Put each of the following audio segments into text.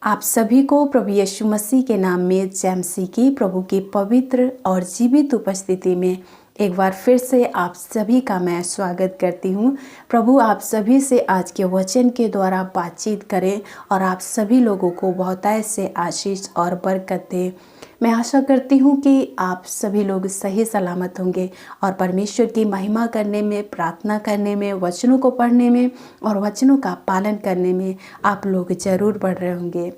आप सभी को प्रभु यीशु मसीह के नाम में जय मसीह की प्रभु की पवित्र और जीवित उपस्थिति में एक बार फिर से आप सभी का मैं स्वागत करती हूँ। प्रभु आप सभी से आज के वचन के द्वारा बातचीत करें और आप सभी लोगों को बहुतायत से आशीष और बरकत दे। मैं आशा करती हूँ कि आप सभी लोग सही सलामत होंगे और परमेश्वर की महिमा करने में, प्रार्थना करने में, वचनों को पढ़ने में और वचनों का पालन करने में आप लोग जरूर बढ़ रहे होंगे।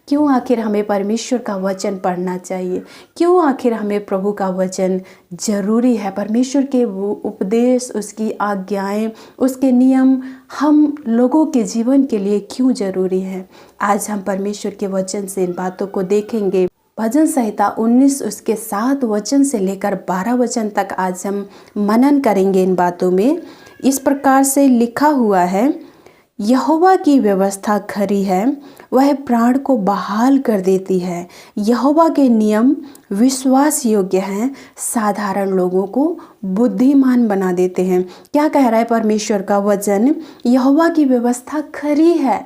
क्यों आखिर हमें परमेश्वर का वचन पढ़ना चाहिए? क्यों आखिर हमें प्रभु का वचन जरूरी है? परमेश्वर के वो उपदेश, उसकी आज्ञाएं, उसके नियम हम लोगों के जीवन के लिए क्यों जरूरी है? आज हम परमेश्वर के वचन से इन बातों को देखेंगे। भजन संहिता 19 उसके 7 वचन से लेकर 12 वचन तक आज हम मनन करेंगे इन बातों में। इस प्रकार से लिखा हुआ है, यहोवा की व्यवस्था खरी है, वह प्राण को बहाल कर देती है। यहोवा के नियम विश्वास योग्य हैं, साधारण लोगों को बुद्धिमान बना देते हैं। क्या कह रहा है परमेश्वर का वचन? यहोवा की व्यवस्था खरी है।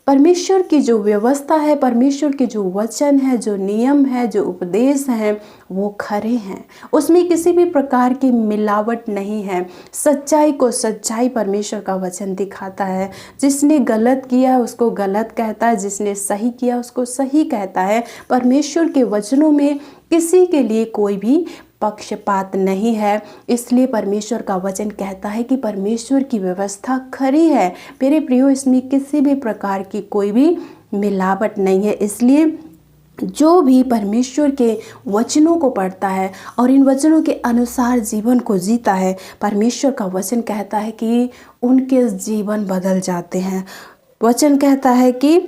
परमेश्वर की जो व्यवस्था है, परमेश्वर के जो वचन है, जो नियम है, जो उपदेश हैं, वो खरे हैं। उसमें किसी भी प्रकार की मिलावट नहीं है। सच्चाई को सच्चाई परमेश्वर का वचन दिखाता है। जिसने गलत किया उसको गलत कहता है, जिसने सही किया उसको सही कहता है। परमेश्वर के वचनों में किसी के लिए कोई भी पक्षपात नहीं है। इसलिए परमेश्वर का वचन कहता है कि परमेश्वर की व्यवस्था खरी है। मेरे प्रियो, इसमें किसी भी प्रकार की कोई भी मिलावट नहीं है। इसलिए जो भी परमेश्वर के वचनों को पढ़ता है और इन वचनों के अनुसार जीवन को जीता है, परमेश्वर का वचन कहता है कि उनके जीवन बदल जाते हैं। वचन कहता है कि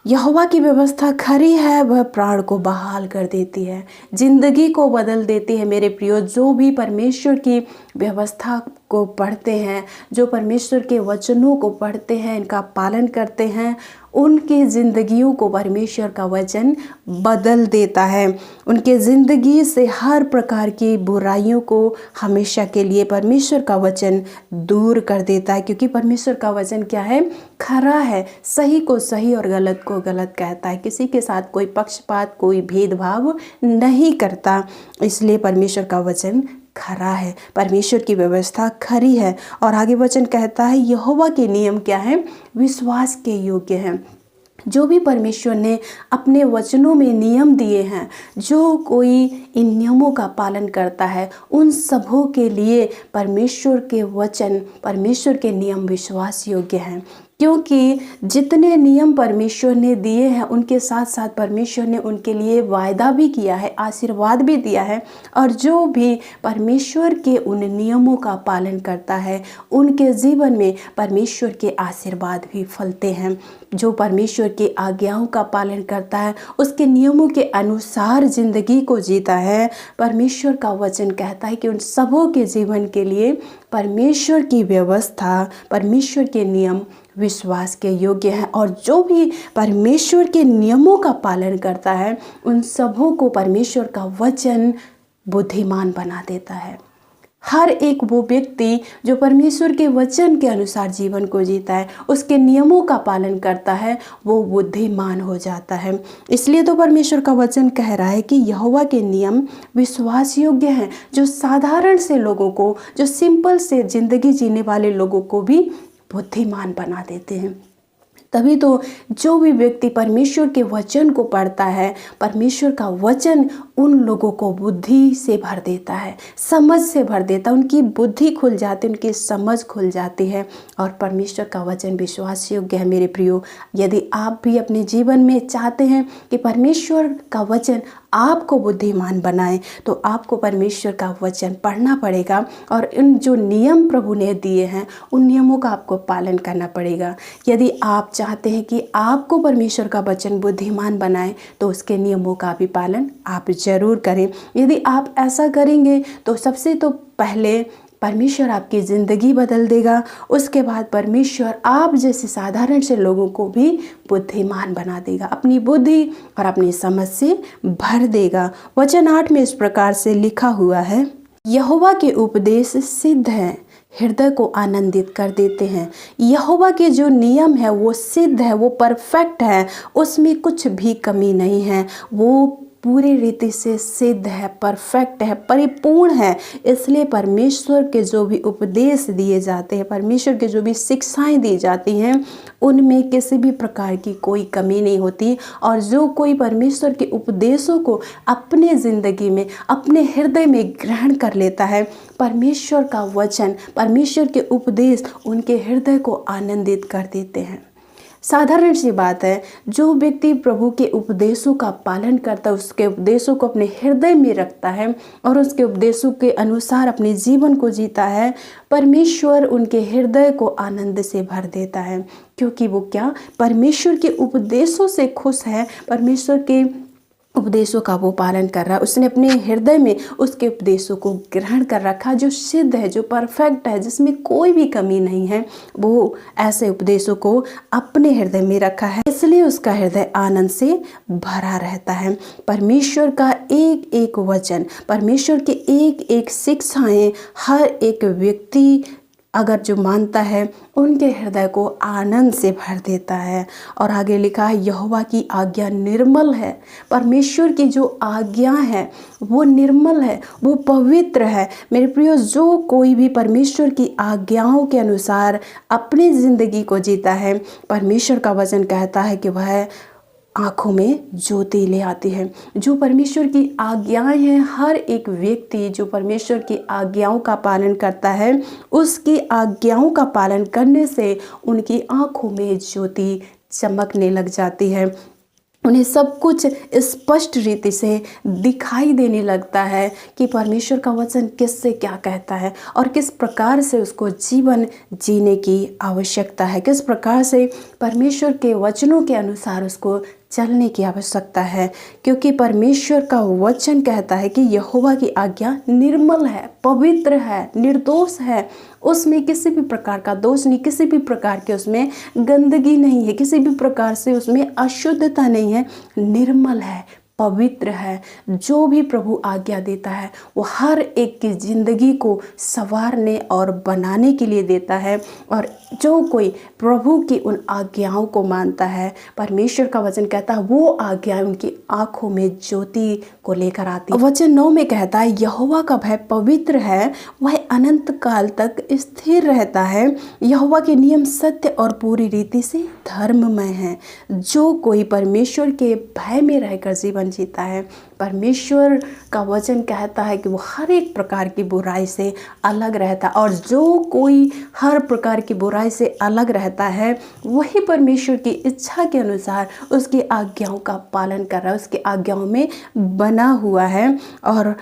यहोवा की व्यवस्था खरी है, वह प्राण को बहाल कर देती है, जिंदगी को बदल देती है। मेरे प्रियो, जो भी परमेश्वर की व्यवस्था को पढ़ते हैं, जो परमेश्वर के वचनों को पढ़ते हैं, इनका पालन करते हैं, उनकी ज़िंदगियों को परमेश्वर का वचन बदल देता है। उनके ज़िंदगी से हर प्रकार की बुराइयों को हमेशा के लिए परमेश्वर का वचन दूर कर देता है। क्योंकि परमेश्वर का वचन क्या है? खरा है, सही को सही और गलत को गलत कहता है। किसी के साथ कोई पक्षपात, कोई भेदभाव नहीं करता। इसलिए परमेश्वर का वचन खरा है, परमेश्वर की व्यवस्था खरी है। और आगे वचन कहता है, यहोवा के नियम क्या है? विश्वास के योग्य हैं। जो भी परमेश्वर ने अपने वचनों में नियम दिए हैं, जो कोई इन नियमों का पालन करता है, उन सबों के लिए परमेश्वर के वचन, परमेश्वर के नियम विश्वास योग्य हैं। क्योंकि जितने नियम परमेश्वर ने दिए हैं, उनके साथ साथ परमेश्वर ने उनके लिए वायदा भी किया है, आशीर्वाद भी दिया है। और जो भी परमेश्वर के उन नियमों का पालन करता है, उनके जीवन में परमेश्वर के आशीर्वाद भी फलते हैं। जो परमेश्वर की आज्ञाओं का पालन करता है, उसके नियमों के अनुसार जिंदगी को जीता है, परमेश्वर का वचन कहता है कि उन सबों के जीवन के लिए परमेश्वर की व्यवस्था, परमेश्वर के नियम विश्वास के योग्य है। और जो भी परमेश्वर के नियमों का पालन करता है, उन सबों को परमेश्वर का वचन बुद्धिमान बना देता है। हर एक वो व्यक्ति जो परमेश्वर के वचन के अनुसार जीवन को जीता है, उसके नियमों का पालन करता है, वो बुद्धिमान हो जाता है। इसलिए तो परमेश्वर का वचन कह रहा है कि यहोवा के नियम विश्वास योग्य हैं, जो साधारण से लोगों को, जो सिंपल से जिंदगी जीने वाले लोगों को भी बुद्धिमान बना देते हैं। तभी तो जो भी व्यक्ति परमेश्वर के वचन को पढ़ता है, परमेश्वर का वचन उन लोगों को बुद्धि से भर देता है, समझ से भर देता है। उनकी बुद्धि खुल जाती है, उनकी समझ खुल जाती है और परमेश्वर का वचन विश्वास योग्य है। मेरे प्रियो, यदि आप भी अपने जीवन में चाहते हैं कि परमेश्वर का वचन आपको बुद्धिमान बनाए, तो आपको परमेश्वर का वचन पढ़ना पड़ेगा और इन जो नियम प्रभु ने दिए हैं, उन नियमों का आपको पालन करना पड़ेगा। यदि आप चाहते हैं कि आपको परमेश्वर का वचन बुद्धिमान बनाए, तो उसके नियमों का भी पालन आप जरूर करें। यदि आप ऐसा करेंगे तो सबसे तो पहले परमेश्वर आपकी ज़िंदगी बदल देगा। उसके बाद परमेश्वर आप जैसे साधारण से लोगों को भी बुद्धिमान बना देगा, अपनी बुद्धि और अपनी समझ से भर देगा। वचन 8 में इस प्रकार से लिखा हुआ है, यहोवा के उपदेश सिद्ध हैं, हृदय को आनंदित कर देते हैं। यहोवा के जो नियम है वो सिद्ध है, वो परफेक्ट है, उसमें कुछ भी कमी नहीं है। वो पूरी रीति से सिद्ध है, परफेक्ट है, परिपूर्ण है। इसलिए परमेश्वर के जो भी उपदेश दिए जाते हैं, परमेश्वर के जो भी शिक्षाएं दी जाती हैं, उनमें किसी भी प्रकार की कोई कमी नहीं होती। और जो कोई परमेश्वर के उपदेशों को अपने ज़िंदगी में, अपने हृदय में ग्रहण कर लेता है, परमेश्वर का वचन, परमेश्वर के उपदेश उनके हृदय को आनंदित कर देते हैं। साधारण सी बात है, जो व्यक्ति प्रभु के उपदेशों का पालन करता है, उसके उपदेशों को अपने हृदय में रखता है और उसके उपदेशों के अनुसार अपने जीवन को जीता है, परमेश्वर उनके हृदय को आनंद से भर देता है। क्योंकि वो क्या, परमेश्वर के उपदेशों से खुश है, परमेश्वर के उपदेशों का वो पालन कर रहा है। उसने अपने हृदय में उसके उपदेशों को ग्रहण कर रखा, जो सिद्ध है, जो परफेक्ट है, जिसमें कोई भी कमी नहीं है। वो ऐसे उपदेशों को अपने हृदय में रखा है, इसलिए उसका हृदय आनंद से भरा रहता है। परमेश्वर का एक एक वचन, परमेश्वर के एक एक शिक्षाएं हर एक व्यक्ति अगर जो मानता है, उनके हृदय को आनंद से भर देता है। और आगे लिखा है, यहोवा की आज्ञा निर्मल है। परमेश्वर की जो आज्ञा है वो निर्मल है, वो पवित्र है। मेरे प्रियो, जो कोई भी परमेश्वर की आज्ञाओं के अनुसार अपनी ज़िंदगी को जीता है, परमेश्वर का वचन कहता है कि वह आँखों में ज्योति ले आती है। जो परमेश्वर की आज्ञाएं हैं, हर एक व्यक्ति जो परमेश्वर की आज्ञाओं का पालन करता है, उसकी आज्ञाओं का पालन करने से उनकी आँखों में ज्योति चमकने लग जाती है। उन्हें सब कुछ स्पष्ट रीति से दिखाई देने लगता है कि परमेश्वर का वचन किससे क्या कहता है और किस प्रकार से उसको जीवन जीने की आवश्यकता है, किस प्रकार से परमेश्वर के वचनों के अनुसार उसको चलने की आवश्यकता है। क्योंकि परमेश्वर का वचन कहता है कि यहोवा की आज्ञा निर्मल है, पवित्र है, निर्दोष है, उसमें किसी भी प्रकार का दोष नहीं, किसी भी प्रकार के उसमें गंदगी नहीं है, किसी भी प्रकार से उसमें अशुद्धता नहीं है, निर्मल है, पवित्र है। जो भी प्रभु आज्ञा देता है वो हर एक की ज़िंदगी को संवारने और बनाने के लिए देता है। और जो कोई प्रभु की उन आज्ञाओं को मानता है, परमेश्वर का वचन कहता है वो आज्ञा उनकी आँखों में ज्योति को लेकर आती है। वचन 9 में कहता है, यहोवा का भय पवित्र है, वह अनंत काल तक स्थिर रहता है। यहोवा के नियम सत्य और पूरी रीति से धर्ममय है। जो कोई परमेश्वर के भय में रहकर जीवन जीता है, परमेश्वर का वचन कहता है कि वो हर एक प्रकार की बुराई से अलग रहता है। और जो कोई हर प्रकार की बुराई से अलग रहता है, वही परमेश्वर की इच्छा के अनुसार उसकी आज्ञाओं का पालन कर रहा है, उसकी आज्ञाओं में बना हुआ है। और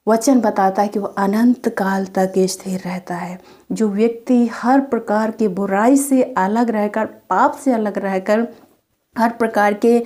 वचन बताता है कि वो अनंत काल तक स्थिर रहता है। जो व्यक्ति हर प्रकार की बुराई से अलग रहकर, पाप से अलग रहकर, हर प्रकार के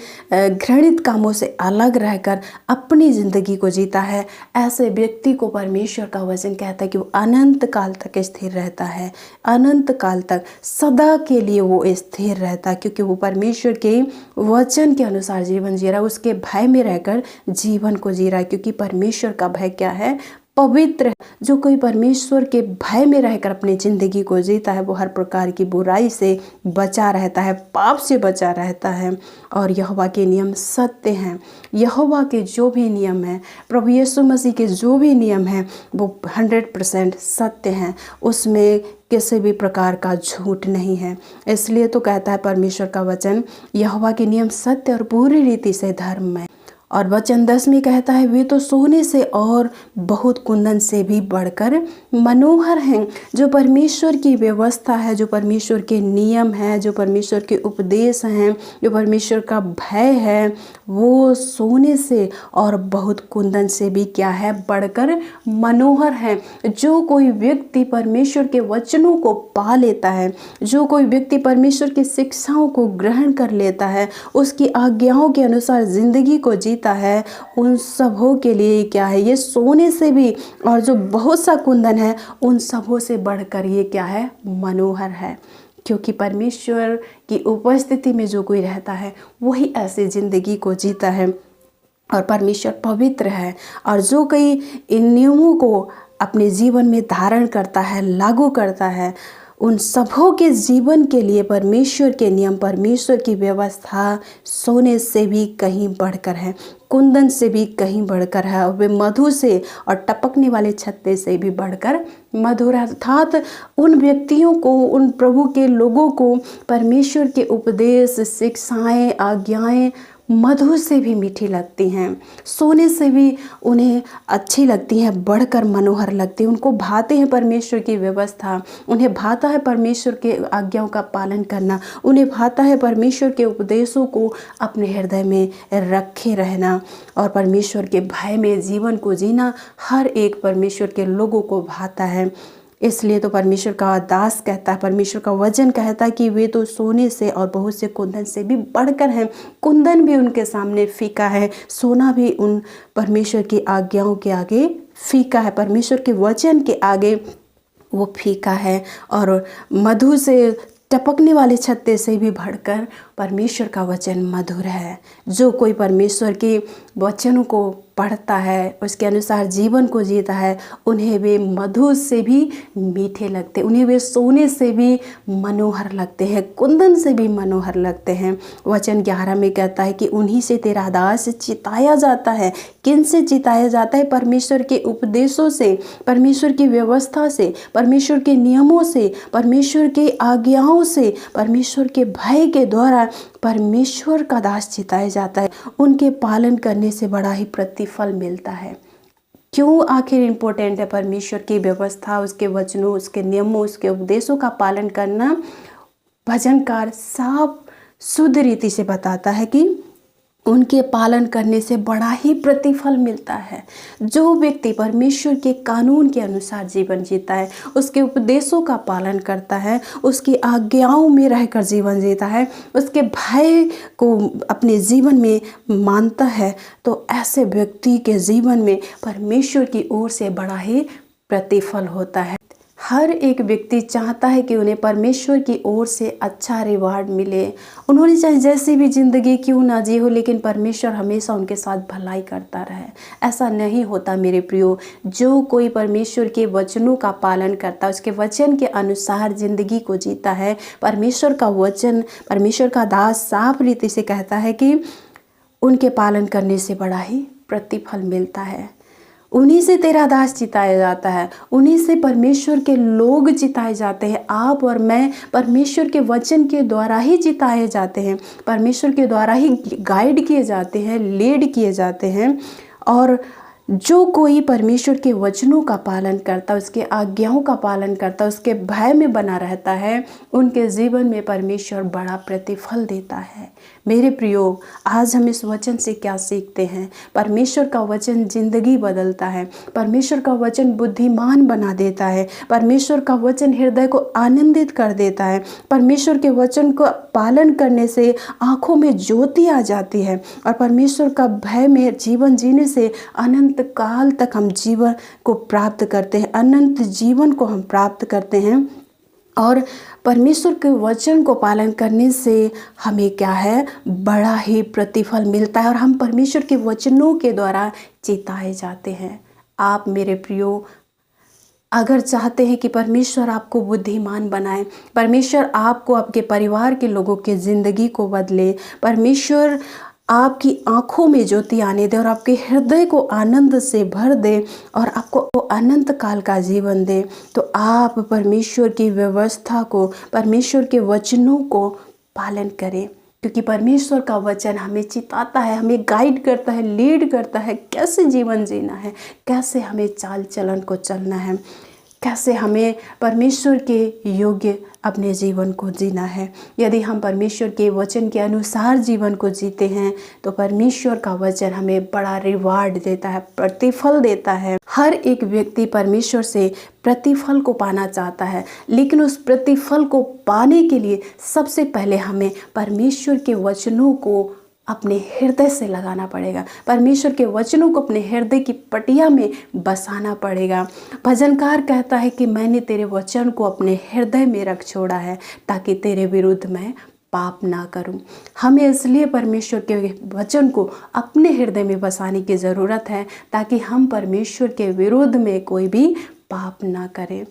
घृणित कामों से अलग रहकर अपनी ज़िंदगी को जीता है, ऐसे व्यक्ति को परमेश्वर का वचन कहता है कि वो अनंत काल तक स्थिर रहता है, अनंत काल तक, सदा के लिए वो स्थिर रहता है। क्योंकि वो परमेश्वर के वचन के अनुसार जीवन जी रहा है, उसके भय में रहकर जीवन को जी रहा है। क्योंकि परमेश्वर का भय क्या है, पवित्र है। जो कोई परमेश्वर के भय में रहकर अपनी ज़िंदगी को जीता है, वो हर प्रकार की बुराई से बचा रहता है, पाप से बचा रहता है। और यहोवा के नियम सत्य हैं। यहोवा के जो भी नियम हैं, प्रभु यीशु मसीह के जो भी नियम हैं, वो 100% सत्य हैं, उसमें किसी भी प्रकार का झूठ नहीं है। इसलिए तो कहता है परमेश्वर का वचन, यहोवा के नियम सत्य और पूरी रीति से धर्म है। और वचन 10 में कहता है, वे तो सोने से और बहुत कुंदन से भी बढ़कर मनोहर हैं। जो परमेश्वर की व्यवस्था है, जो परमेश्वर के नियम है, जो परमेश्वर के उपदेश हैं, जो परमेश्वर का भय है, वो सोने से और बहुत कुंदन से भी क्या है, बढ़कर मनोहर है। जो कोई व्यक्ति परमेश्वर के वचनों को पा लेता है, जो कोई व्यक्ति परमेश्वर की शिक्षाओं को ग्रहण कर लेता है, उसकी आज्ञाओं के अनुसार ज़िंदगी को है, उन सबों के लिए क्या है, ये सोने से भी और जो बहुत सा कुंदन है, उन सबों से बढ़कर ये क्या है, मनोहर है। क्योंकि परमेश्वर की उपस्थिति में जो कोई रहता है, वही ऐसी ज़िंदगी को जीता है। और परमेश्वर पवित्र है। और जो कोई इन नियमों को अपने जीवन में धारण करता है, लागू करता है, उन सबों के जीवन के लिए परमेश्वर के नियम, परमेश्वर की व्यवस्था सोने से भी कहीं बढ़कर है, कुंदन से भी कहीं बढ़कर है, और वे मधु से और टपकने वाले छत्ते से भी बढ़कर मधुर है। अर्थात उन व्यक्तियों को, उन प्रभु के लोगों को परमेश्वर के उपदेश, शिक्षाएं, आज्ञाएं मधु से भी मीठी लगती हैं, सोने से भी उन्हें अच्छी लगती हैं, बढ़कर मनोहर लगती हैं। उनको भाते हैं परमेश्वर की व्यवस्था, उन्हें भाता है परमेश्वर के आज्ञाओं का पालन करना, उन्हें भाता है परमेश्वर के उपदेशों को अपने हृदय में रखे रहना, और परमेश्वर के भय में जीवन को जीना हर एक परमेश्वर के लोगों को भाता है। इसलिए तो परमेश्वर का दास कहता है, परमेश्वर का वचन कहता है कि वे तो सोने से और बहुत से कुंदन से भी बढ़कर हैं। कुंदन भी उनके सामने फीका है, सोना भी उन परमेश्वर की आज्ञाओं के आगे फीका है, परमेश्वर के वचन के आगे वो फीका है। और मधु से, टपकने वाले छत्ते से भी बढ़कर परमेश्वर का वचन मधुर है। जो कोई परमेश्वर के वचनों को पढ़ता है, उसके अनुसार जीवन को जीता है, उन्हें वे मधु से भी मीठे लगते, उन्हें वे सोने से भी मनोहर लगते हैं, कुंदन से भी मनोहर लगते हैं। वचन 11 में कहता है कि उन्हीं से तेरा दास चिताया जाता है। किन से चिताया जाता है? परमेश्वर के उपदेशों से, परमेश्वर की व्यवस्था से, परमेश्वर के नियमों से, परमेश्वर के आज्ञाओं से, परमेश्वर के भय के द्वारा परमेश्वर का दास चिताया जाता है। उनके पालन करने से बड़ा ही प्रतिफल मिलता है। क्यों आखिर इम्पोर्टेंट है परमेश्वर की व्यवस्था, उसके वचनों, उसके नियमों, उसके उपदेशों का पालन करना? भजनकार साफ शुद्ध रीति से बताता है कि उनके पालन करने से बड़ा ही प्रतिफल मिलता है। जो व्यक्ति परमेश्वर के कानून के अनुसार जीवन जीता है, उसके उपदेशों का पालन करता है, उसकी आज्ञाओं में रहकर जीवन जीता है, उसके भय को अपने जीवन में मानता है, तो ऐसे व्यक्ति के जीवन में परमेश्वर की ओर से बड़ा ही प्रतिफल होता है। हर एक व्यक्ति चाहता है कि उन्हें परमेश्वर की ओर से अच्छा रिवार्ड मिले। उन्होंने चाहे जैसी भी ज़िंदगी क्यों ना जी हो, लेकिन परमेश्वर हमेशा उनके साथ भलाई करता रहे। ऐसा नहीं होता मेरे प्रियो। जो कोई परमेश्वर के वचनों का पालन करता है, उसके वचन के अनुसार ज़िंदगी को जीता है, परमेश्वर का वचन, परमेश्वर का दास साफ रीति से कहता है कि उनके पालन करने से बड़ा ही प्रतिफल मिलता है। उन्हीं से तेरा दास चिताया जाता है, उन्हीं से परमेश्वर के लोग चिताए जाते हैं। आप और मैं परमेश्वर के वचन के द्वारा ही चिताए जाते हैं, परमेश्वर के द्वारा ही गाइड किए जाते हैं, लीड किए जाते हैं। और जो कोई परमेश्वर के वचनों का पालन करता, उसके आज्ञाओं का पालन करता, उसके भय में बना रहता है, उनके जीवन में परमेश्वर बड़ा प्रतिफल देता है। मेरे प्रियो, आज हम इस वचन से क्या सीखते हैं? परमेश्वर का वचन जिंदगी बदलता है, परमेश्वर का वचन बुद्धिमान बना देता है, परमेश्वर का वचन हृदय को आनंदित कर देता है। परमेश्वर के वचन को पालन करने से आँखों में ज्योति आ जाती है, और परमेश्वर का भय में जीवन जीने से अनंत काल तक हम जीवन को प्राप्त करते हैं, अनंत जीवन को हम प्राप्त करते हैं। और परमेश्वर के वचन को पालन करने से हमें क्या है? बड़ा ही प्रतिफल मिलता है, और हम परमेश्वर के वचनों के द्वारा चिताए जाते हैं। आप मेरे प्रियो, अगर चाहते हैं कि परमेश्वर आपको बुद्धिमान बनाए, परमेश्वर आपको, आपके परिवार के लोगों के ज़िंदगी को बदले, परमेश्वर आपकी आँखों में ज्योति आने दे और आपके हृदय को आनंद से भर दे और आपको अनंत काल का जीवन दे, तो आप परमेश्वर की व्यवस्था को, परमेश्वर के वचनों को पालन करें। क्योंकि परमेश्वर का वचन हमें चिताता है, हमें गाइड करता है, लीड करता है, कैसे जीवन जीना है, कैसे हमें चाल चलन को चलना है, कैसे हमें परमेश्वर के योग्य अपने जीवन को जीना है। यदि हम परमेश्वर के वचन के अनुसार जीवन को जीते हैं, तो परमेश्वर का वचन हमें बड़ा रिवार्ड देता है, प्रतिफल देता है। हर एक व्यक्ति परमेश्वर से प्रतिफल को पाना चाहता है, लेकिन उस प्रतिफल को पाने के लिए सबसे पहले हमें परमेश्वर के वचनों को अपने हृदय से लगाना पड़ेगा, परमेश्वर के वचनों को अपने हृदय की पटिया में बसाना पड़ेगा। भजनकार कहता है कि मैंने तेरे वचन को अपने हृदय में रख छोड़ा है, ताकि तेरे विरुद्ध मैं पाप ना करूं। हमें इसलिए परमेश्वर के वचन को अपने हृदय में बसाने की ज़रूरत है ताकि हम परमेश्वर के विरुद्ध में कोई भी पाप ना करें,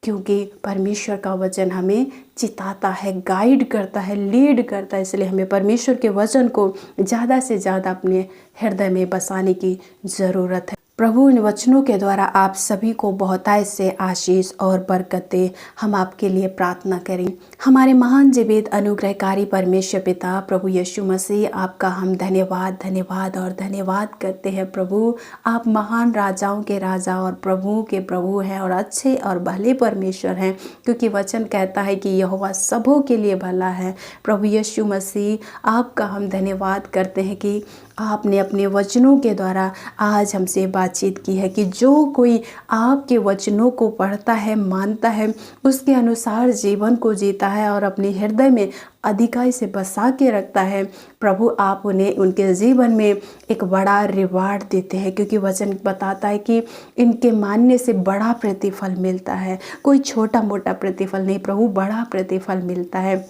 क्योंकि परमेश्वर का वचन हमें चिताता है, गाइड करता है, लीड करता है। इसलिए हमें परमेश्वर के वचन को ज़्यादा से ज़्यादा अपने हृदय में बसाने की ज़रूरत है। प्रभु इन वचनों के द्वारा आप सभी को बहुतायत से आशीष और बरकत दे। हम आपके लिए प्रार्थना करें। हमारे महान जीवित अनुग्रहकारी परमेश्वर पिता प्रभु यीशु मसीह, आपका हम धन्यवाद धन्यवाद और धन्यवाद करते हैं। प्रभु, आप महान राजाओं के राजा और प्रभु के प्रभु हैं और अच्छे और भले परमेश्वर हैं, क्योंकि वचन कहता है कि यहोवा सबों के लिए भला है। प्रभु यीशु मसीह, आपका हम धन्यवाद करते हैं कि आपने अपने वचनों के द्वारा आज हमसे बातचीत की है कि जो कोई आपके वचनों को पढ़ता है, मानता है, उसके अनुसार जीवन को जीता है और अपने हृदय में अधिकाई से बसा के रखता है, प्रभु आप उन्हें उनके जीवन में एक बड़ा रिवार्ड देते हैं, क्योंकि वचन बताता है कि इनके मानने से बड़ा प्रतिफल मिलता है। कोई छोटा मोटा प्रतिफल नहीं प्रभु, बड़ा प्रतिफल मिलता है।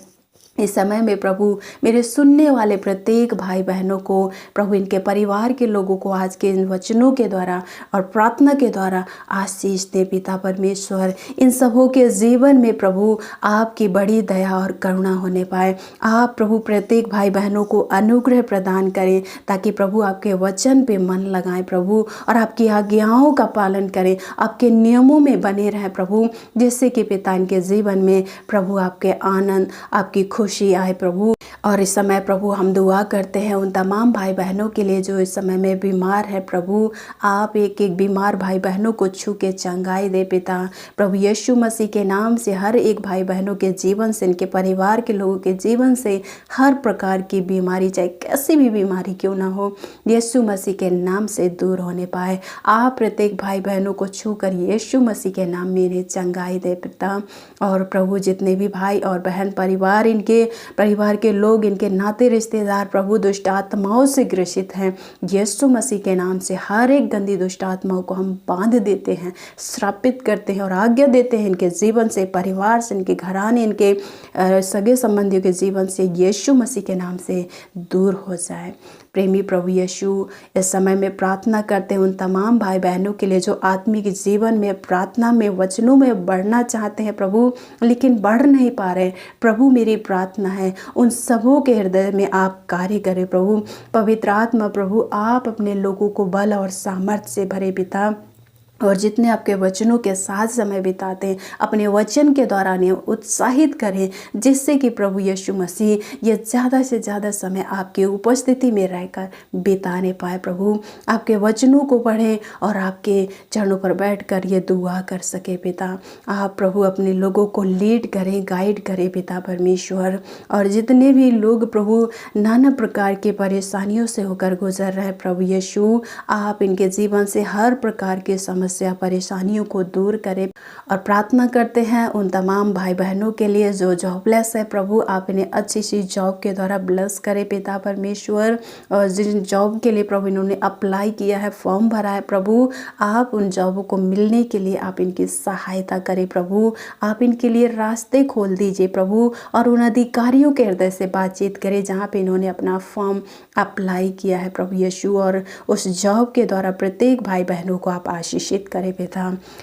इस समय में प्रभु मेरे सुनने वाले प्रत्येक भाई बहनों को, प्रभु इनके परिवार के लोगों को आज के इन वचनों के द्वारा और प्रार्थना के द्वारा आशीष दे पिता परमेश्वर। इन सबों के जीवन में प्रभु आपकी बड़ी दया और करुणा होने पाए। आप प्रभु प्रत्येक भाई बहनों को अनुग्रह प्रदान करें ताकि प्रभु आपके वचन पे मन लगाएं प्रभु, और आपकी आज्ञाओं का पालन करें, आपके नियमों में बने रहें प्रभु, जिससे कि पिता इनके जीवन में प्रभु आपके आनंद, आपकी खुशी आए प्रभु। और इस समय प्रभु हम दुआ करते हैं उन तमाम भाई बहनों के लिए जो इस समय में बीमार है प्रभु, आप एक एक बीमार भाई बहनों को छू के चंगाई दे पिता। प्रभु यीशु मसीह के नाम से हर एक भाई बहनों के जीवन से, इनके परिवार के लोगों के जीवन से हर प्रकार की बीमारी, चाहे कैसी भी बीमारी क्यों ना हो, यीशु मसीह के नाम से दूर होने पाए। आप प्रत्येक भाई बहनों को छू कर यीशु मसीह के नाम में इन्हें चंगाई दे पिता। और प्रभु जितने भी भाई और बहन परिवार, इनके परिवार के लोग, इनके नाते रिश्तेदार प्रभु दुष्ट आत्माओं से ग्रसित हैं, यीशु मसीह के नाम से हर एक गंदी दुष्ट आत्माओं को हम बांध देते हैं, श्रापित करते हैं और आज्ञा देते हैं इनके जीवन से, परिवार से, इनके घराने, इनके सगे संबंधियों के जीवन से यीशु मसीह के नाम से दूर हो जाए। प्रेमी प्रभु यीशु, इस समय में प्रार्थना करते हैं उन तमाम भाई बहनों के लिए जो आत्मिक जीवन में, प्रार्थना में, वचनों में बढ़ना चाहते हैं प्रभु, लेकिन बढ़ नहीं पा रहे। प्रभु मेरी प्रार्थना है उन सबों के हृदय में आप कार्य करें प्रभु। पवित्र आत्मा प्रभु आप अपने लोगों को बल और सामर्थ्य से भरे पिता, और जितने आपके वचनों के साथ समय बिताते हैं अपने वचन के द्वारा उन्हें उत्साहित करें, जिससे कि प्रभु यीशु मसीह ये ज़्यादा से ज़्यादा समय आपकी उपस्थिति में रहकर बिताने पाए प्रभु। आपके वचनों को पढ़ें और आपके चरणों पर बैठकर ये दुआ कर सके पिता। आप प्रभु अपने लोगों को लीड करें, गाइड करें पिता परमेश्वर। और जितने भी लोग प्रभु नाना प्रकार की परेशानियों से होकर गुजर रहे प्रभु यीशु, आप इनके जीवन से हर प्रकार के समस्या परेशानियों को दूर करें। और प्रार्थना करते हैं उन तमाम भाई बहनों के लिए जो जॉबलेस है प्रभु, आप इन्हें अच्छी सी जॉब के द्वारा ब्लेस करें पिता परमेश्वर। और जिन जॉब के लिए प्रभु इन्होंने अप्लाई किया है, फॉर्म भरा है प्रभु, आप उन जॉबों को मिलने के लिए आप इनकी सहायता करें प्रभु। आप इनके लिए रास्ते खोल दीजिए प्रभु, और उन अधिकारियों के हृदय से बातचीत करें जहाँ पे इन्होंने अपना फॉर्म अप्लाई किया है प्रभु यीशु, और उस जॉब के द्वारा प्रत्येक भाई बहनों को आप आशीषित करें पिता।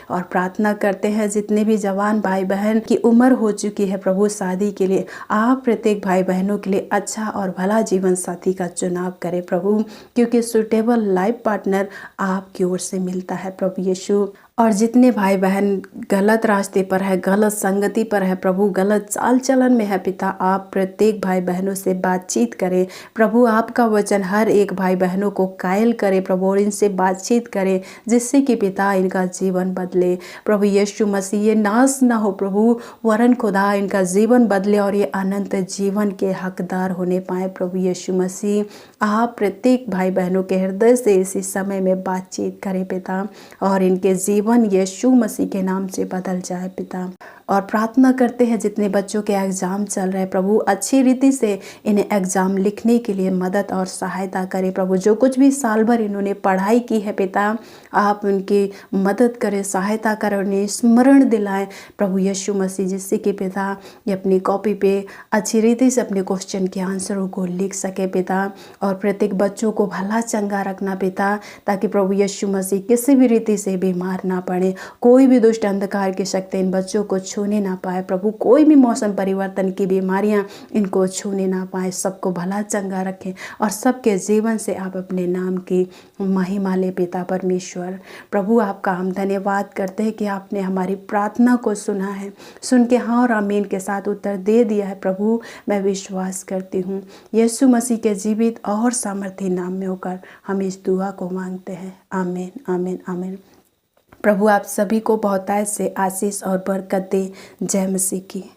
और प्रार्थना करते हैं जितने भी जवान भाई बहन की उम्र हो चुकी है प्रभु शादी के लिए, आप प्रत्येक भाई बहनों के लिए अच्छा और भला जीवन साथी का चुनाव करें प्रभु, क्योंकि सुटेबल लाइफ पार्टनर आपकी ओर से मिलता है प्रभु यीशु। और जितने भाई बहन गलत रास्ते पर है, गलत संगति पर है प्रभु, गलत चाल चलन में है पिता, आप प्रत्येक भाई बहनों से बातचीत करें प्रभु। आपका वचन हर एक भाई बहनों को कायल करे प्रभु, और इनसे बातचीत करें जिससे कि पिता इनका जीवन बदले प्रभु यीशु मसीह। ये नाश ना हो प्रभु, वरन खुदा इनका जीवन बदले और ये अनंत जीवन के हकदार होने पाए प्रभु यीशु मसीह। आप प्रत्येक भाई बहनों के हृदय से इसी समय में बातचीत करें पिता, और इनके जीवन यीशु मसीह के नाम से बदल जाए पिता। और प्रार्थना करते हैं जितने बच्चों के एग्ज़ाम चल रहे हैं प्रभु अच्छी रीति से इन्हें एग्ज़ाम लिखने के लिए मदद और सहायता करें प्रभु। जो कुछ भी साल भर इन्होंने पढ़ाई की है पिता, आप उनकी मदद करें, सहायता करें, उन्हें स्मरण दिलाएं प्रभु यीशु मसीह, जिससे कि पिता ये अपनी कॉपी पे अच्छी रीति से अपने क्वेश्चन के आंसरों को लिख सके पिता। और प्रत्येक बच्चों को भला चंगा रखना पिता, ताकि प्रभु यीशु मसीह किसी भी रीति से बीमार ना पड़े, कोई भी दुष्ट अंधकार की शक्ति इन बच्चों को छूने ना पाए प्रभु, कोई भी मौसम परिवर्तन की बीमारियां इनको छूने ना पाए, सबको भला चंगा रखें और सबके जीवन से आप अपने नाम की महिमा ले पिता परमेश्वर। प्रभु आपका हम धन्यवाद करते हैं कि आपने हमारी प्रार्थना को सुना है, सुन के हाँ और आमीन के साथ उत्तर दे दिया है प्रभु। मैं विश्वास करती हूँ यीशु मसीह के जीवित और सामर्थी नाम में होकर हम इस दुआ को मांगते हैं, आमीन आमीन आमीन। प्रभु आप सभी को बहुतायत से आशीष और बरकत दे। जय मसीह की।